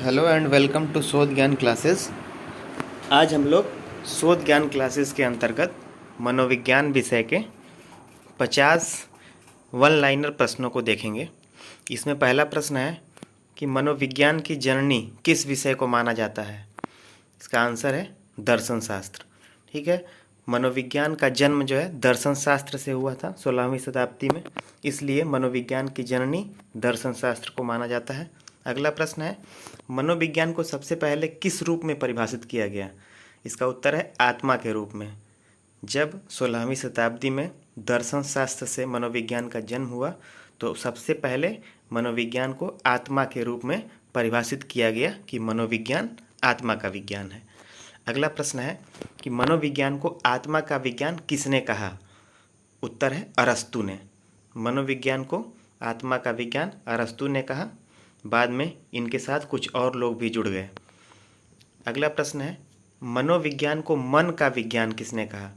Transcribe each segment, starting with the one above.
Hello and welcome to शोध ज्ञान classes. आज हम लोग शोध ज्ञान क्लासेस के अंतर्गत मनोविज्ञान विषय के 50 वन लाइनर प्रश्नों को देखेंगे। इसमें पहला प्रश्न है कि मनोविज्ञान की जननी किस विषय को माना जाता है। इसका आंसर है दर्शन शास्त्र। ठीक है, मनोविज्ञान का जन्म जो है दर्शन शास्त्र से हुआ था 16वीं शताब्दी में, इसलिए मनोविज्ञान की जननी दर्शन शास्त्र को माना जाता है। अगला प्रश्न है, मनोविज्ञान को सबसे पहले किस रूप में परिभाषित किया गया। इसका उत्तर है आत्मा के रूप में। जब 16वीं शताब्दी में दर्शन शास्त्र से मनोविज्ञान का जन्म हुआ तो सबसे पहले मनोविज्ञान को आत्मा के रूप में परिभाषित किया गया कि मनोविज्ञान आत्मा का विज्ञान है। अगला प्रश्न है कि मनोविज्ञान को आत्मा का विज्ञान किसने कहा। उत्तर है अरस्तू ने। मनोविज्ञान को आत्मा का विज्ञान अरस्तू ने कहा। बाद में इनके साथ कुछ और लोग भी जुड़ गए। अगला प्रश्न है, मनोविज्ञान को मन का विज्ञान किसने कहा।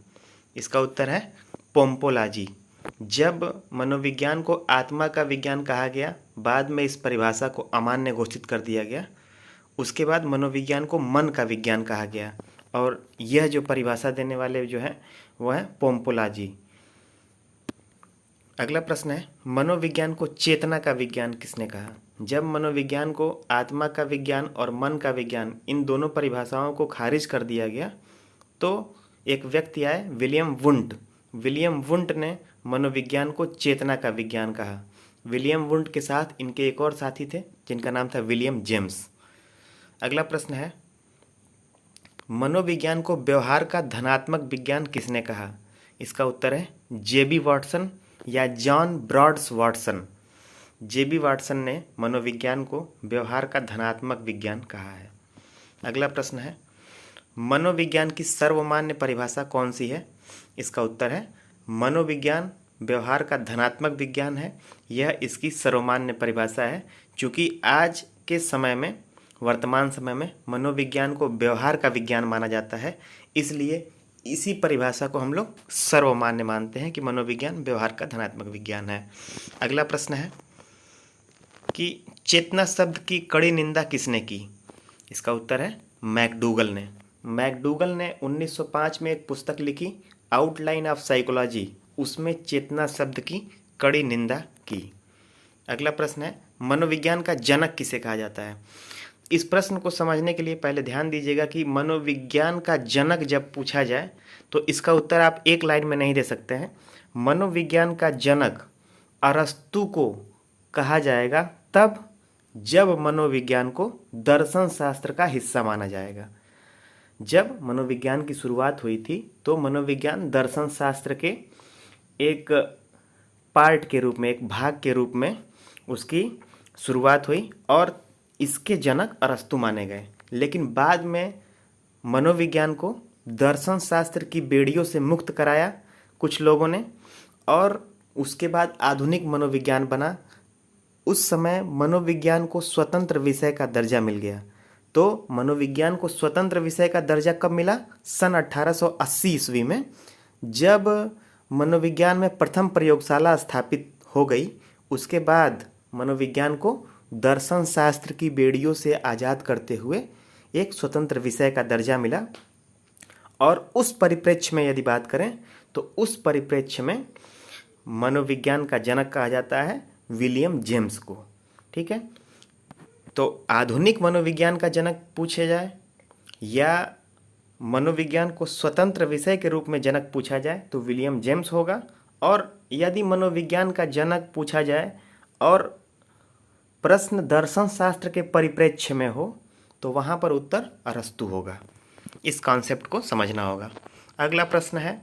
इसका उत्तर है पोम्पोलाजी। जब मनोविज्ञान को आत्मा का विज्ञान कहा गया, बाद में इस परिभाषा को अमान्य घोषित कर दिया गया। उसके बाद मनोविज्ञान को मन का विज्ञान कहा गया और यह जो परिभाषा देने वाले जो है वह है पोम्पोलाजी। अगला प्रश्न है, मनोविज्ञान को चेतना का विज्ञान किसने कहा। जब मनोविज्ञान को आत्मा का विज्ञान और मन का विज्ञान इन दोनों परिभाषाओं को खारिज कर दिया गया तो एक व्यक्ति आए, विलियम वुंट। विलियम वुंट ने मनोविज्ञान को चेतना का विज्ञान कहा। विलियम वुंट के साथ इनके एक और साथी थे जिनका नाम था विलियम जेम्स। अगला प्रश्न है, मनोविज्ञान को व्यवहार का धनात्मक विज्ञान किसने कहा। इसका उत्तर है जेबी वाटसन या जॉन ब्रॉड्स वाटसन। जेबी वाटसन ने मनोविज्ञान को व्यवहार का धनात्मक विज्ञान कहा है। अगला प्रश्न है, मनोविज्ञान की सर्वमान्य परिभाषा कौन सी है। इसका उत्तर है मनोविज्ञान व्यवहार का धनात्मक विज्ञान है। यह इसकी सर्वमान्य परिभाषा है। चूँकि आज के समय में, वर्तमान समय में मनोविज्ञान को व्यवहार का विज्ञान माना जाता है, इसलिए इसी परिभाषा को हम लोग सर्वमान्य मानते हैं कि मनोविज्ञान व्यवहार का धनात्मक विज्ञान है। अगला प्रश्न है कि चेतना शब्द की कड़ी निंदा किसने की। इसका उत्तर है मैकडूगल ने। मैकडूगल ने 1905 में एक पुस्तक लिखी, आउटलाइन ऑफ साइकोलॉजी। उसमें चेतना शब्द की कड़ी निंदा की। अगला प्रश्न है, मनोविज्ञान का जनक किसे कहा जाता है। इस प्रश्न को समझने के लिए पहले ध्यान दीजिएगा कि मनोविज्ञान का जनक जब पूछा जाए तो इसका उत्तर आप एक लाइन में नहीं दे सकते हैं। मनोविज्ञान का जनक अरस्तू को कहा जाएगा तब जब मनोविज्ञान को दर्शन शास्त्र का हिस्सा माना जाएगा। जब मनोविज्ञान की शुरुआत हुई थी तो मनोविज्ञान दर्शन शास्त्र के एक पार्ट के रूप में, एक भाग के रूप में उसकी शुरुआत हुई और इसके जनक अरस्तू माने गए। लेकिन बाद में मनोविज्ञान को दर्शन शास्त्र की बेड़ियों से मुक्त कराया कुछ लोगों ने और उसके बाद आधुनिक मनोविज्ञान बना। उस समय मनोविज्ञान को स्वतंत्र विषय का दर्जा मिल गया। तो मनोविज्ञान को स्वतंत्र विषय का दर्जा कब मिला। सन 1880 ईस्वी में, जब मनोविज्ञान में प्रथम प्रयोगशाला स्थापित हो गई। उसके बाद मनोविज्ञान को दर्शन शास्त्र की बेड़ियों से आज़ाद करते हुए एक स्वतंत्र विषय का दर्जा मिला। और उस परिप्रेक्ष्य में यदि बात करें तो उस परिप्रेक्ष्य में मनोविज्ञान का जनक कहा जाता है विलियम जेम्स को। ठीक है, तो आधुनिक मनोविज्ञान का जनक पूछे जाए या मनोविज्ञान को स्वतंत्र विषय के रूप में जनक पूछा जाए तो विलियम जेम्स होगा। और यदि मनोविज्ञान का जनक पूछा जाए और प्रश्न दर्शन शास्त्र के परिप्रेक्ष्य में हो तो वहाँ पर उत्तर अरस्तू होगा। इस कॉन्सेप्ट को समझना होगा। अगला प्रश्न है,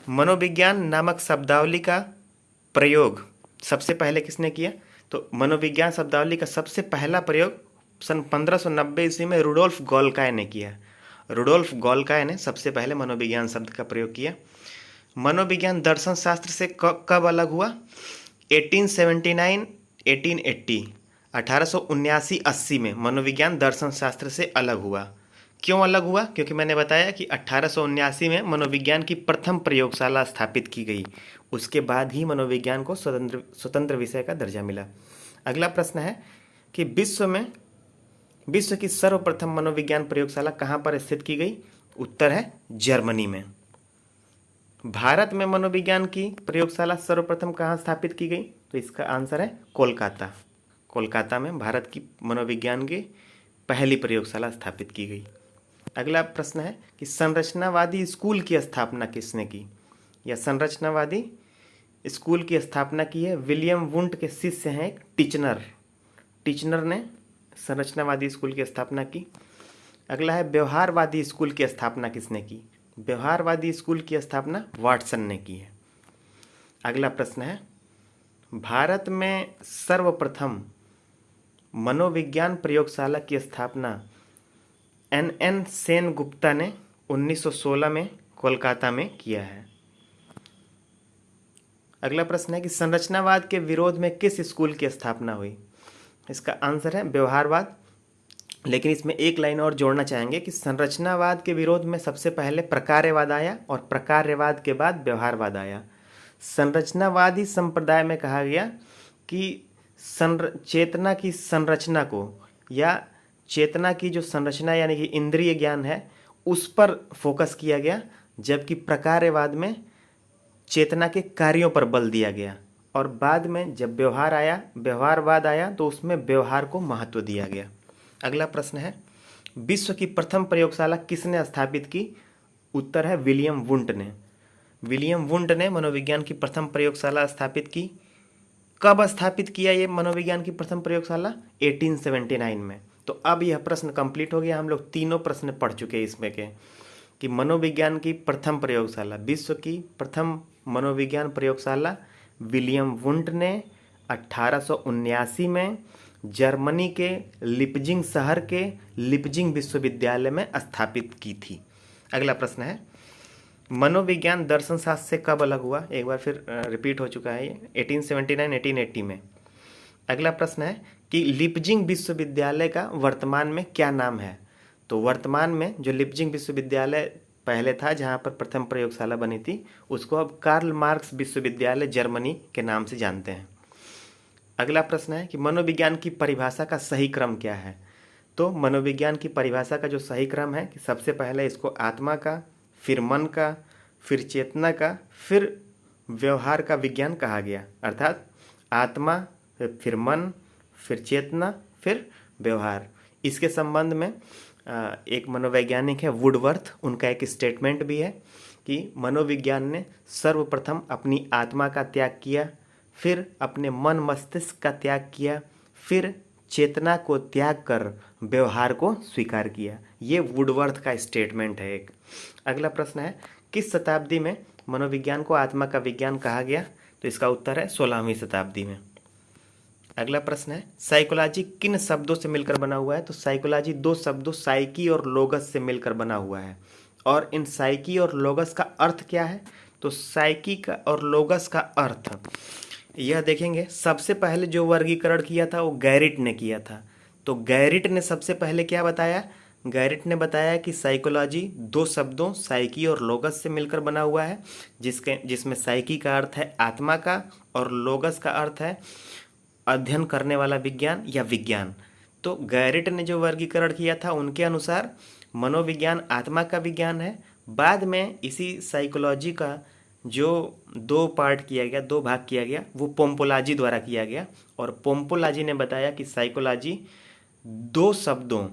मनोविज्ञान नामक शब्दावली का प्रयोग सबसे पहले किसने किया। तो मनोविज्ञान शब्दावली का सबसे पहला प्रयोग सन 1590 ईस्वी में रुडोल्फ गोल्काय ने किया। रुडोल्फ गोल्काय ने सबसे पहले मनोविज्ञान शब्द का प्रयोग किया। मनोविज्ञान दर्शन शास्त्र से कब अलग हुआ। 1879, 1880, 1879-80 में मनोविज्ञान दर्शन शास्त्र से अलग हुआ। क्यों अलग हुआ? क्योंकि मैंने बताया कि 1879 में मनोविज्ञान की प्रथम प्रयोगशाला स्थापित की गई। उसके बाद ही मनोविज्ञान को स्वतंत्र विषय का दर्जा मिला। अगला प्रश्न है कि विश्व में विश्व की सर्वप्रथम मनोविज्ञान प्रयोगशाला कहाँ पर स्थित की गई? उत्तर है जर्मनी में। भारत में मनोविज्ञान की प्रयोगशाला सर्वप्रथम कहाँ स्थापित की गई? तो इसका आंसर है कोलकाता। कोलकाता में भारत की मनोविज्ञान की पहली प्रयोगशाला स्थापित की गई। अगला प्रश्न है कि संरचनावादी स्कूल की स्थापना किसने की? या संरचनावादी स्कूल की स्थापना की है विलियम वुंट के शिष्य हैं एक टिचनर। टिचनर ने संरचनावादी स्कूल की स्थापना की। अगला है व्यवहारवादी स्कूल की स्थापना किसने की? व्यवहारवादी स्कूल की स्थापना वाटसन ने की है। अगला प्रश्न है भारत में सर्वप्रथम मनोविज्ञान प्रयोगशाला की स्थापना NN सेनगुप्ता ने 1916 में कोलकाता में किया है। अगला प्रश्न है कि संरचनावाद के विरोध में किस स्कूल की स्थापना हुई? इसका आंसर है व्यवहारवाद। लेकिन इसमें एक लाइन और जोड़ना चाहेंगे कि संरचनावाद के विरोध में सबसे पहले प्रकार्यवाद आया और प्रकार्यवाद के बाद व्यवहारवाद आया। संरचनावादी संप्रदाय में कहा गया कि चेतना की संरचना को या चेतना की जो संरचना यानी कि इंद्रिय ज्ञान है उस पर फोकस किया गया, जबकि प्रकार्यवाद में चेतना के कार्यों पर बल दिया गया। और बाद में जब व्यवहारवाद आया तो उसमें व्यवहार को महत्व दिया गया। अगला प्रश्न है विश्व की प्रथम प्रयोगशाला किसने स्थापित की? उत्तर है विलियम वुंट ने। विलियम वुंट ने मनोविज्ञान की प्रथम प्रयोगशाला स्थापित की। कब स्थापित किया ये मनोविज्ञान की प्रथम प्रयोगशाला? 1879 में। तो अब यह प्रश्न कंप्लीट हो गया। हम लोग तीनों प्रश्न पढ़ चुके हैं इसमें के कि मनोविज्ञान की प्रथम प्रयोगशाला, विश्व की प्रथम मनोविज्ञान प्रयोगशाला विलियम वुंट ने 1879 में जर्मनी के लिपजिंग शहर के लिपजिंग विश्वविद्यालय में स्थापित की थी। अगला प्रश्न है मनोविज्ञान दर्शन शास्त्र से कब अलग हुआ? एक बार फिर रिपीट हो चुका है ये 1879 1880 में। अगला प्रश्न है कि लिपजिंग विश्वविद्यालय का वर्तमान में क्या नाम है? तो वर्तमान में जो लिपजिंग विश्वविद्यालय पहले था जहाँ पर प्रथम प्रयोगशाला बनी थी उसको अब कार्ल मार्क्स विश्वविद्यालय जर्मनी के नाम से जानते हैं। अगला प्रश्न है कि मनोविज्ञान की परिभाषा का सही क्रम क्या है? तो मनोविज्ञान की परिभाषा का जो सही क्रम है कि सबसे पहले इसको आत्मा का, फिर मन का, फिर चेतना का, फिर व्यवहार का विज्ञान कहा गया। अर्थात आत्मा, फिर मन, फिर चेतना, फिर व्यवहार। इसके संबंध में एक मनोवैज्ञानिक है वुडवर्थ, उनका एक स्टेटमेंट भी है कि मनोविज्ञान ने सर्वप्रथम अपनी आत्मा का त्याग किया, फिर अपने मन मस्तिष्क का त्याग किया, फिर चेतना को त्याग कर व्यवहार को स्वीकार किया। ये वुडवर्थ का स्टेटमेंट है एक। अगला प्रश्न है किस शताब्दी में मनोविज्ञान को आत्मा का विज्ञान कहा गया? तो इसका उत्तर है 16वीं शताब्दी में। अगला प्रश्न है साइकोलॉजी किन शब्दों से मिलकर बना हुआ है? तो साइकोलॉजी दो शब्दों साइकी और लोगस से मिलकर बना हुआ है। और इन साइकी और लोगस का अर्थ क्या है? तो साइकी का और लोगस का अर्थ यह देखेंगे। सबसे पहले जो वर्गीकरण किया था वो गैरिट ने किया था। तो गैरिट ने सबसे पहले क्या बताया? गैरिट ने बताया कि साइकोलॉजी दो शब्दों साइकी और लोगस से मिलकर बना हुआ है, जिसमें साइकी का अर्थ है आत्मा का और लोगस का अर्थ है अध्ययन करने वाला विज्ञान या विज्ञान। तो गैरिट ने जो वर्गीकरण किया था उनके अनुसार मनोविज्ञान आत्मा का विज्ञान है। बाद में इसी साइकोलॉजी का जो दो भाग किया गया वो पोम्पोलाजी द्वारा किया गया। और पोम्पोलाजी ने बताया कि साइकोलॉजी दो शब्दों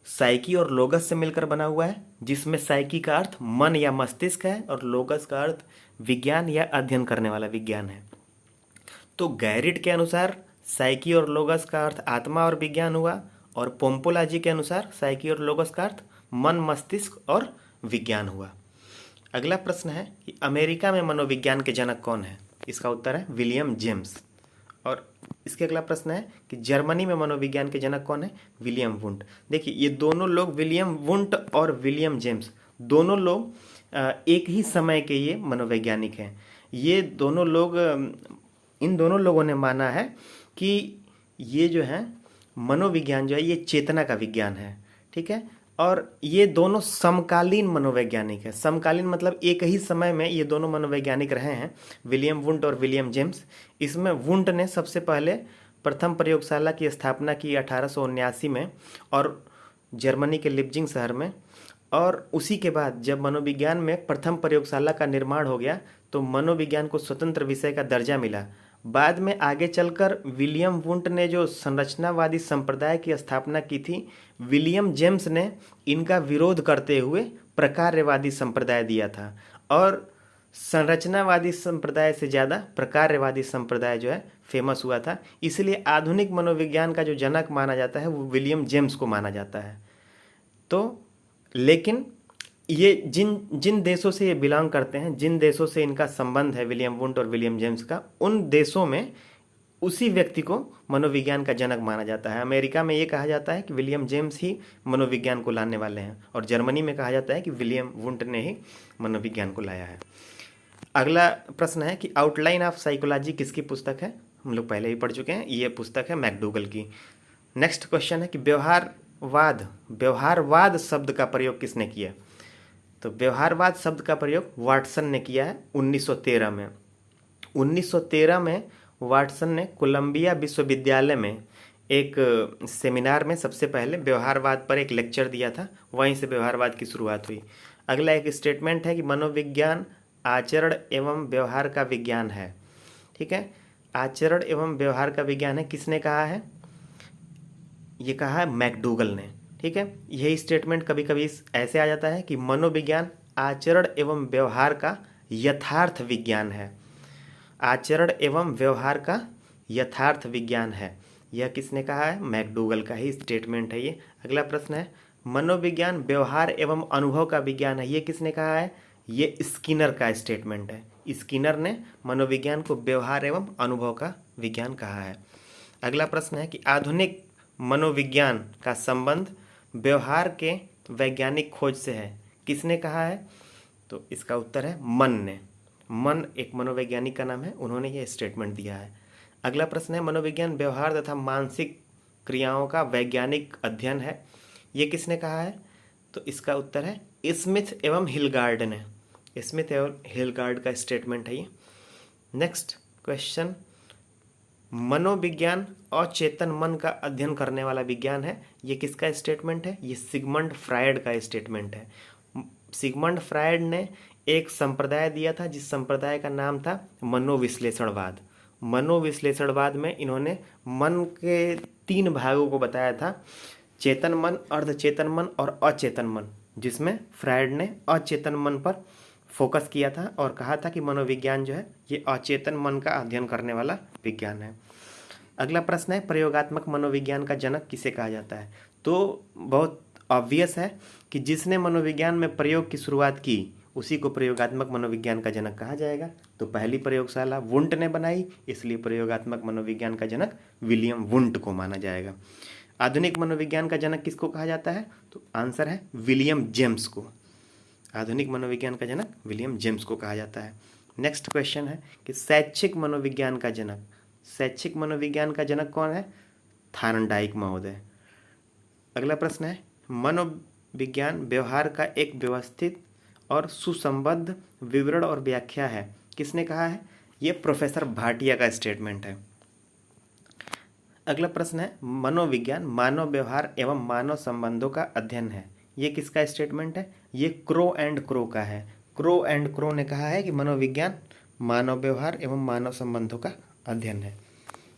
साइकी और लोगस से मिलकर बना हुआ है, जिसमें साइकी का अर्थ मन या मस्तिष्क है और लोगस का अर्थ विज्ञान या अध्ययन करने वाला विज्ञान है। तो गैरिट के अनुसार साइकी और लोगस का अर्थ आत्मा और विज्ञान हुआ, और पोम्पोलाजी के अनुसार साइकी और लोगस का अर्थ मन मस्तिष्क और विज्ञान हुआ। अगला प्रश्न है कि अमेरिका में मनोविज्ञान के जनक कौन है? इसका उत्तर है विलियम जेम्स। और इसके अगला प्रश्न है कि जर्मनी में मनोविज्ञान के जनक कौन है? William Wundt. देखिए ये दोनों लोग विलियम वुंट और विलियम जेम्स दोनों लोग एक ही समय के ये मनोवैज्ञानिक हैं। ये दोनों लोग इन दोनों लोगों ने माना है कि ये जो है मनोविज्ञान जो है ये चेतना का विज्ञान है, ठीक है। और ये दोनों समकालीन मनोवैज्ञानिक है। समकालीन मतलब एक ही समय में ये दोनों मनोवैज्ञानिक रहे हैं, विलियम वुंट और विलियम जेम्स। इसमें वुंट ने सबसे पहले प्रथम प्रयोगशाला की स्थापना की 1879 में और जर्मनी के लिप्जिंग शहर में। और उसी के बाद जब मनोविज्ञान में प्रथम प्रयोगशाला का निर्माण हो गया तो मनोविज्ञान को स्वतंत्र विषय का दर्जा मिला। बाद में आगे चलकर विलियम वुंट ने जो संरचनावादी संप्रदाय की स्थापना की थी, विलियम जेम्स ने इनका विरोध करते हुए प्रकार्यवादी संप्रदाय दिया था। और संरचनावादी संप्रदाय से ज़्यादा प्रकार्यवादी संप्रदाय जो है फेमस हुआ था। इसलिए आधुनिक मनोविज्ञान का जो जनक माना जाता है वो विलियम जेम्स को माना जाता है। तो लेकिन ये जिन जिन देशों से ये बिलोंग करते हैं, जिन देशों से इनका संबंध है विलियम वुंट और विलियम जेम्स का, उन देशों में उसी व्यक्ति को मनोविज्ञान का जनक माना जाता है। अमेरिका में ये कहा जाता है कि विलियम जेम्स ही मनोविज्ञान को लाने वाले हैं, और जर्मनी में कहा जाता है कि विलियम वुंट ने ही मनोविज्ञान को लाया है। अगला प्रश्न है कि आउटलाइन ऑफ साइकोलॉजी किसकी पुस्तक है? हम लोग पहले ही पढ़ चुके हैं, ये पुस्तक है मैकडूगल की। नेक्स्ट क्वेश्चन है कि व्यवहारवाद शब्द का प्रयोग किसने किया? तो व्यवहारवाद शब्द का प्रयोग वाटसन ने किया है 1913 में। 1913 में वाटसन ने कोलंबिया विश्वविद्यालय में एक सेमिनार में सबसे पहले व्यवहारवाद पर एक लेक्चर दिया था, वहीं से व्यवहारवाद की शुरुआत हुई। अगला एक स्टेटमेंट है कि मनोविज्ञान आचरण एवं व्यवहार का विज्ञान है। ठीक है, आचरण एवं व्यवहार का विज्ञान है, किसने कहा है? ये कहा है मैकडूगल ने। ठीक है, यही स्टेटमेंट कभी कभी ऐसे आ जाता है कि मनोविज्ञान आचरण एवं व्यवहार का यथार्थ विज्ञान है। आचरण एवं व्यवहार का यथार्थ विज्ञान है, यह किसने कहा है? मैकडूगल का ही स्टेटमेंट है ये। अगला प्रश्न है मनोविज्ञान व्यवहार एवं अनुभव का विज्ञान है, ये किसने कहा है? ये स्किनर का स्टेटमेंट है। स्किनर ने मनोविज्ञान को व्यवहार एवं अनुभव का विज्ञान कहा है। अगला प्रश्न है कि आधुनिक मनोविज्ञान का संबंध व्यवहार के वैज्ञानिक खोज से है, किसने कहा है? तो इसका उत्तर है मन ने। मन एक मनोवैज्ञानिक का नाम है, उन्होंने ये स्टेटमेंट दिया है। अगला प्रश्न है मनोविज्ञान व्यवहार तथा मानसिक क्रियाओं का वैज्ञानिक अध्ययन है, ये किसने कहा है? तो इसका उत्तर है स्मिथ एवं हिलगार्ड ने। स्मिथ एवं हिलगार्ड का स्टेटमेंट है ये। नेक्स्ट क्वेश्चन, मनोविज्ञान अचेतन मन का अध्ययन करने वाला विज्ञान है, ये किसका स्टेटमेंट है? ये सिगमंड फ्रायड का स्टेटमेंट है। सिगमंड फ्रायड ने एक संप्रदाय दिया था जिस संप्रदाय का नाम था मनोविश्लेषणवाद। मनोविश्लेषणवाद में इन्होंने मन के 3 भागों को बताया था, चेतन मन, अर्धचेतन मन और अचेतन मन, जिसमें फ्रायड ने अचेतन मन पर फोकस किया था और कहा था कि मनोविज्ञान जो है ये अचेतन मन का अध्ययन करने वाला विज्ञान है। अगला प्रश्न है प्रयोगात्मक मनोविज्ञान का जनक किसे कहा जाता है? तो बहुत ऑब्वियस है कि जिसने मनोविज्ञान में प्रयोग की शुरुआत की उसी को प्रयोगात्मक मनोविज्ञान का जनक कहा जाएगा। तो पहली प्रयोगशाला वुंट ने बनाई, इसलिए प्रयोगात्मक मनोविज्ञान का जनक विलियम वुंट को माना जाएगा। आधुनिक मनोविज्ञान का जनक किसको कहा जाता है? तो आंसर है विलियम जेम्स को। आधुनिक मनोविज्ञान का जनक विलियम जेम्स को कहा जाता है। नेक्स्ट क्वेश्चन है कि शैक्षिक मनोविज्ञान का जनक, शैक्षिक मनोविज्ञान का जनक कौन है? थार्नडाइक महोदय। अगला प्रश्न है मनोविज्ञान व्यवहार का एक व्यवस्थित और सुसंबद्ध विवरण और व्याख्या है, किसने कहा है? ये प्रोफेसर भाटिया का स्टेटमेंट है। अगला प्रश्न है मनोविज्ञान मानव व्यवहार एवं मानव संबंधों का अध्ययन है, ये किसका स्टेटमेंट है? ये क्रो एंड क्रो का है। क्रो एंड क्रो ने कहा है कि मनोविज्ञान मानव व्यवहार एवं मानव संबंधों का अध्ययन है।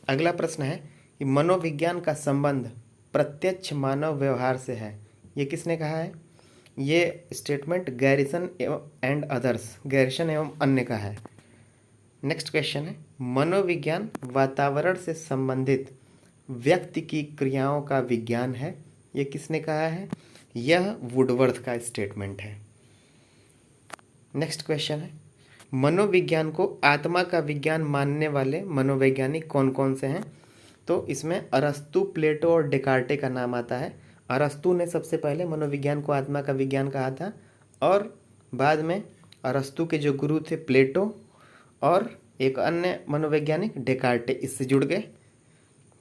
अगला प्रश्न है कि मनोविज्ञान का संबंध प्रत्यक्ष मानव व्यवहार से है, ये किसने कहा है? ये statement garrison and others, garrison एवं अन्य का है। नेक्स्ट क्वेश्चन है मनोविज्ञान वातावरण से संबंधित व्यक्ति की क्रियाओं का विज्ञान है, ये किसने कहा है? यह वुडवर्थ का स्टेटमेंट है। नेक्स्ट क्वेश्चन है मनोविज्ञान को आत्मा का विज्ञान मानने वाले मनोवैज्ञानिक कौन कौन से हैं? तो इसमें अरस्तु, प्लेटो और डेकार्टे का नाम आता है। अरस्तु ने सबसे पहले मनोविज्ञान को आत्मा का विज्ञान कहा था और बाद में अरस्तु के जो गुरु थे प्लेटो और एक अन्य मनोवैज्ञानिक डेकार्टे इससे जुड़ गए।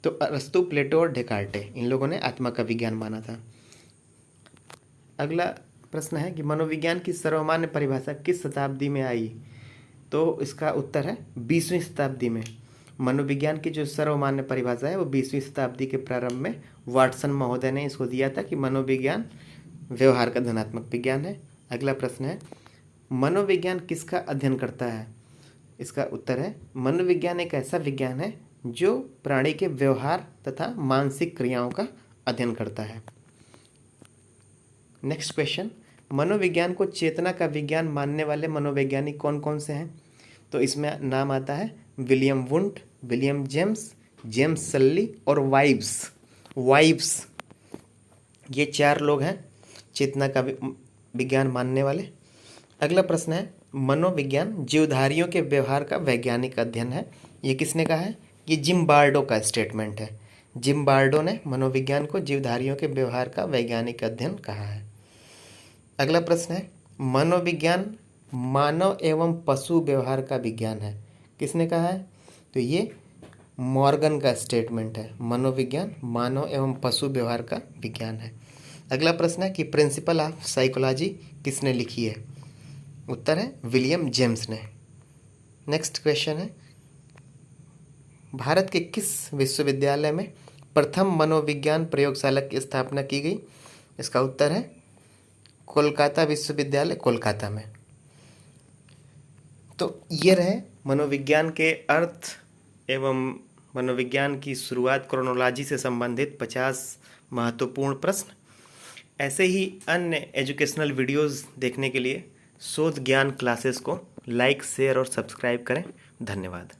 तो अरस्तु, प्लेटो और डेकार्टे, इन लोगों ने आत्मा का विज्ञान माना था। अगला प्रश्न है कि मनोविज्ञान की सर्वमान्य परिभाषा किस शताब्दी में आई? तो इसका उत्तर है 20वीं शताब्दी में। मनोविज्ञान की जो सर्वमान्य परिभाषा है वो 20वीं शताब्दी के प्रारंभ में वाटसन महोदय ने इसको दिया था कि मनोविज्ञान व्यवहार का धनात्मक विज्ञान है। अगला प्रश्न है, मनोविज्ञान किसका अध्ययन करता है? इसका उत्तर है, मनोविज्ञान एक ऐसा विज्ञान है जो प्राणी के व्यवहार तथा मानसिक क्रियाओं का अध्ययन करता है। नेक्स्ट क्वेश्चन, मनोविज्ञान को चेतना का विज्ञान मानने वाले मनोवैज्ञानिक कौन कौन से हैं? तो इसमें नाम आता है William Wundt, William James, James Sully और वाइब्स। ये 4 लोग हैं चेतना का विज्ञान मानने वाले। अगला प्रश्न है, मनोविज्ञान जीवधारियों के व्यवहार का वैज्ञानिक अध्ययन है। ये किसने कहा है? ये जिम बार्डो का स्टेटमेंट है। जिम बार्डो ने मनोविज्ञान को जीवधारियों के व्यवहार का वैज्ञानिक अध्ययन कहा है। अगला प्रश्न है, मनोविज्ञान मानव एवं पशु व्यवहार का विज्ञान है। किसने कहा है? तो ये मॉर्गन का स्टेटमेंट है। मनोविज्ञान मानव एवं पशु व्यवहार का विज्ञान है। अगला प्रश्न है कि प्रिंसिपल ऑफ साइकोलॉजी किसने लिखी है? उत्तर है विलियम जेम्स ने। नेक्स्ट क्वेश्चन है, भारत के किस विश्वविद्यालय में प्रथम मनोविज्ञान प्रयोगशाला की स्थापना की गई? इसका उत्तर है कोलकाता विश्वविद्यालय, कोलकाता में। तो ये रहे मनोविज्ञान के अर्थ एवं मनोविज्ञान की शुरुआत क्रोनोलॉजी से संबंधित 50 महत्वपूर्ण प्रश्न। ऐसे ही अन्य एजुकेशनल वीडियोस देखने के लिए शोध ज्ञान क्लासेस को लाइक, शेयर और सब्सक्राइब करें। धन्यवाद।